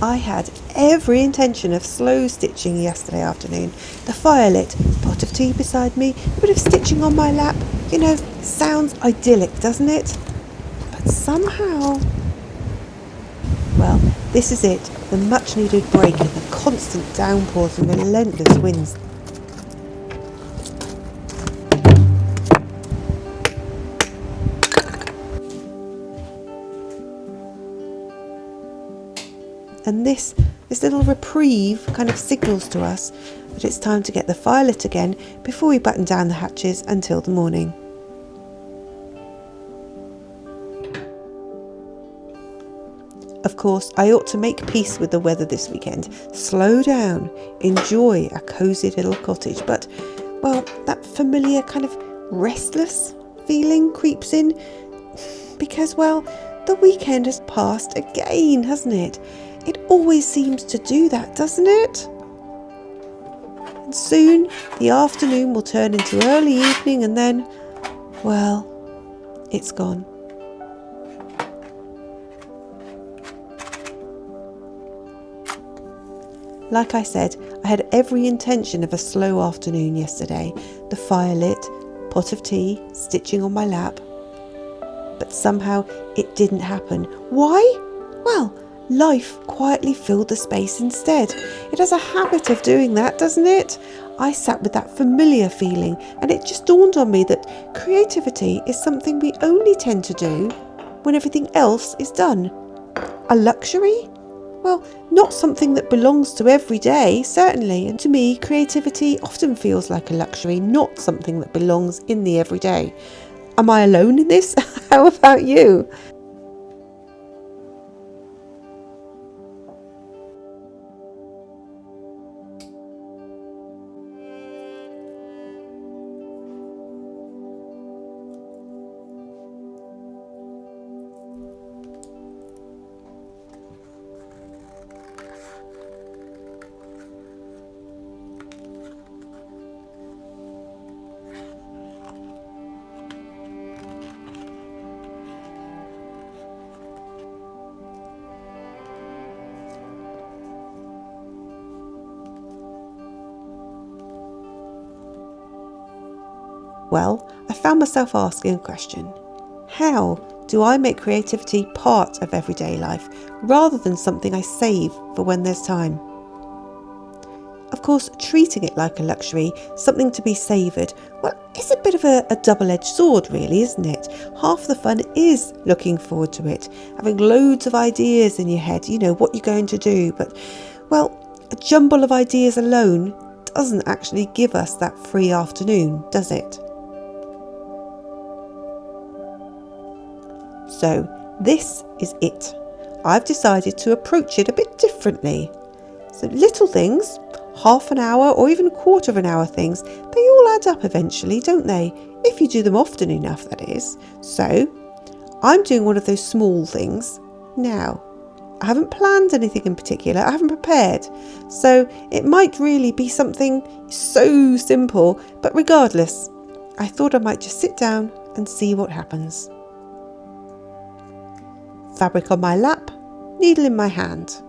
I had every intention of slow stitching yesterday afternoon. The fire lit, pot of tea beside me, a bit of stitching on my lap. Sounds idyllic, doesn't it? But somehow... Well, this is it, the much needed break in the constant downpours and relentless winds. And this little reprieve kind of signals to us that it's time to get the fire lit again before we button down the hatches until the morning. Of course, I ought to make peace with the weather this weekend, slow down, enjoy a cosy little cottage, but, well, that familiar kind of restless feeling creeps in because, well, the weekend has passed again, hasn't it? It always seems to do that, doesn't it? And soon the afternoon will turn into early evening and then, well, it's gone. Like I said, I had every intention of a slow afternoon yesterday. The fire lit, pot of tea, stitching on my lap. But somehow it didn't happen. Why? Well, life quietly filled the space instead. It has a habit of doing that, doesn't it? I sat with that familiar feeling, and it just dawned on me that creativity is something we only tend to do when everything else is done. A luxury? Well, not something that belongs to every day, certainly. And to me, creativity often feels like a luxury, not something that belongs in the everyday. Am I alone in this? How about you? Well, I found myself asking a question. How do I make creativity part of everyday life rather than something I save for when there's time? Of course, treating it like a luxury, something to be savoured, well, it's a bit of a double-edged sword really, isn't it? Half the fun is looking forward to it, having loads of ideas in your head, what you're going to do, but, well, a jumble of ideas alone doesn't actually give us that free afternoon, does it? So this is it. I've decided to approach it a bit differently. So little things, half an hour or even a quarter of an hour things, they all add up eventually, don't they? If you do them often enough, that is. So I'm doing one of those small things now. I haven't planned anything in particular, I haven't prepared. So it might really be something so simple, but regardless, I thought I might just sit down and see what happens. Fabric on my lap, needle in my hand.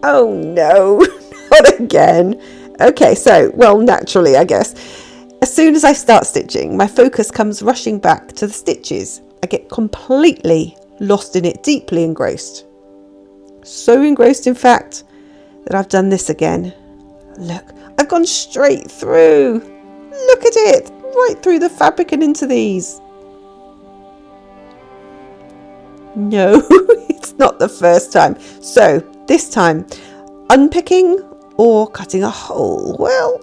Oh no, not again. Okay, so, well, naturally, I guess. As soon as I start stitching, my focus comes rushing back to the stitches. I get completely lost in it, deeply engrossed. So engrossed, in fact, that I've done this again. Look, I've gone straight through. Look at it, right through the fabric and into these. No, it's not the first time. So this time, unpicking or cutting a hole. Well,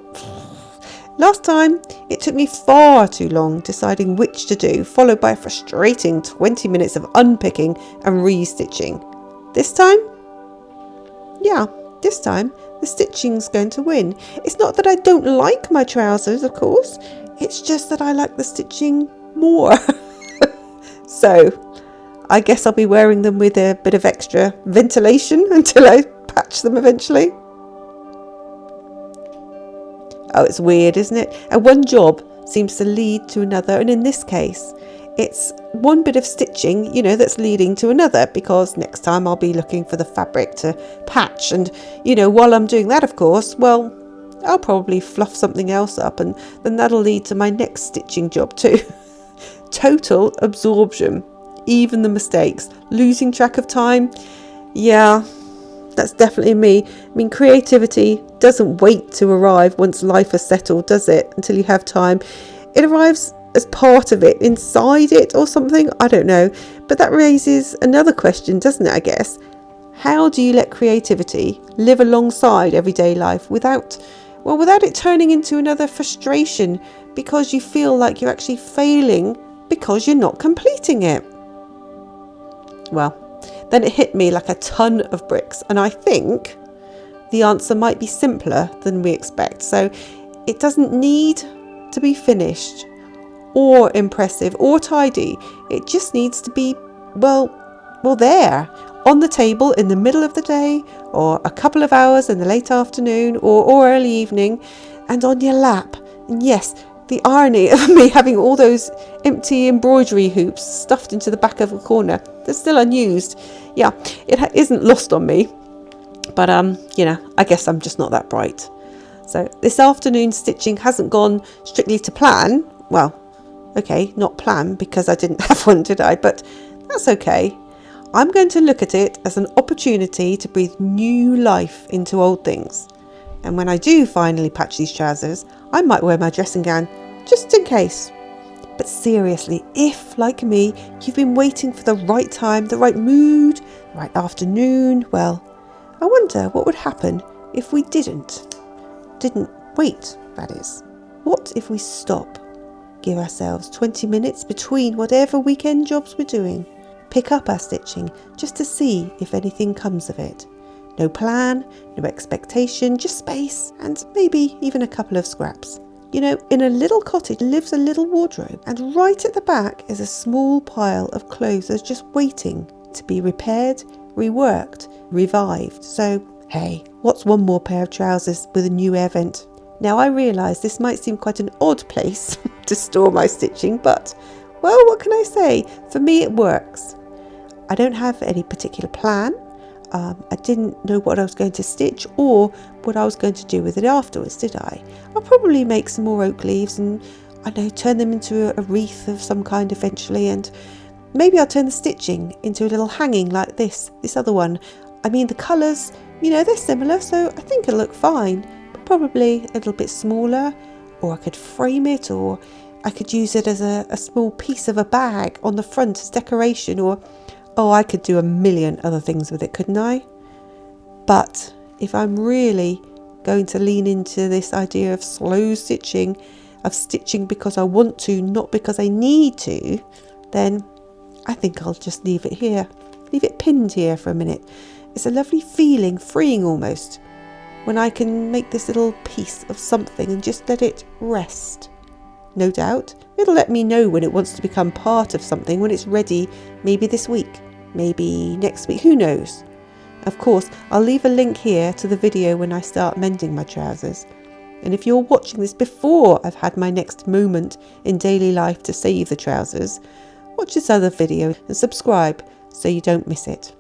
last time it took me far too long deciding which to do, followed by a frustrating 20 minutes of unpicking and re-stitching. This time the stitching's going to win. It's not that I don't like my trousers, of course. It's just that I like the stitching more. So I guess I'll be wearing them with a bit of extra ventilation until I patch them eventually. Oh, it's weird, isn't it? And one job seems to lead to another. And in this case, it's one bit of stitching, that's leading to another, because next time I'll be looking for the fabric to patch. And, while I'm doing that, of course, well, I'll probably fluff something else up, and then that'll lead to my next stitching job too. Total absorption, even the mistakes, losing track of time. Yeah, that's definitely me. I mean, creativity doesn't wait to arrive once life has settled, does it? Until you have time. It arrives as part of it, inside it or something. I don't know. But that raises another question, doesn't it, I guess? How do you let creativity live alongside everyday life without it turning into another frustration because you feel like you're actually failing because you're not completing it? Well, then it hit me like a ton of bricks, and I think the answer might be simpler than we expect. So it doesn't need to be finished or impressive or tidy. It just needs to be, well, there on the table in the middle of the day, or a couple of hours in the late afternoon or early evening, and on your lap. And yes, the irony of me having all those empty embroidery hoops stuffed into the back of a corner, they're still unused. Yeah, it isn't lost on me. But, I guess I'm just not that bright. So this afternoon's stitching hasn't gone strictly to plan. Well, okay, not plan, because I didn't have one, did I? But that's okay. I'm going to look at it as an opportunity to breathe new life into old things. And when I do finally patch these trousers, I might wear my dressing gown, just in case. But seriously, if, like me, you've been waiting for the right time, the right mood, the right afternoon, well, I wonder what would happen if we didn't wait, that is. What if we stop? Give ourselves 20 minutes between whatever weekend jobs we're doing. Pick up our stitching just to see if anything comes of it. No plan, no expectation, just space, and maybe even a couple of scraps. In a little cottage lives a little wardrobe, and right at the back is a small pile of clothes that's just waiting to be repaired, reworked, revived. So, hey, what's one more pair of trousers with a new air vent? Now, I realise this might seem quite an odd place to store my stitching, but, well, what can I say? For me, it works. I don't have any particular plan. I didn't know what I was going to stitch or what I was going to do with it afterwards, did I? I'll probably make some more oak leaves and, turn them into a wreath of some kind eventually, and maybe I'll turn the stitching into a little hanging like this other one. I mean, the colours, they're similar, so I think it'll look fine, but probably a little bit smaller, or I could frame it, or I could use it as a small piece of a bag on the front as decoration, or I could do a million other things with it, couldn't I? But if I'm really going to lean into this idea of slow stitching, of stitching because I want to, not because I need to, then I think I'll just leave it here. Leave it pinned here for a minute. It's a lovely feeling, freeing almost, when I can make this little piece of something and just let it rest. No doubt, it'll let me know when it wants to become part of something, when it's ready, maybe this week, maybe next week, who knows? Of course, I'll leave a link here to the video when I start mending my trousers. And if you're watching this before I've had my next moment in daily life to save the trousers, watch this other video and subscribe so you don't miss it.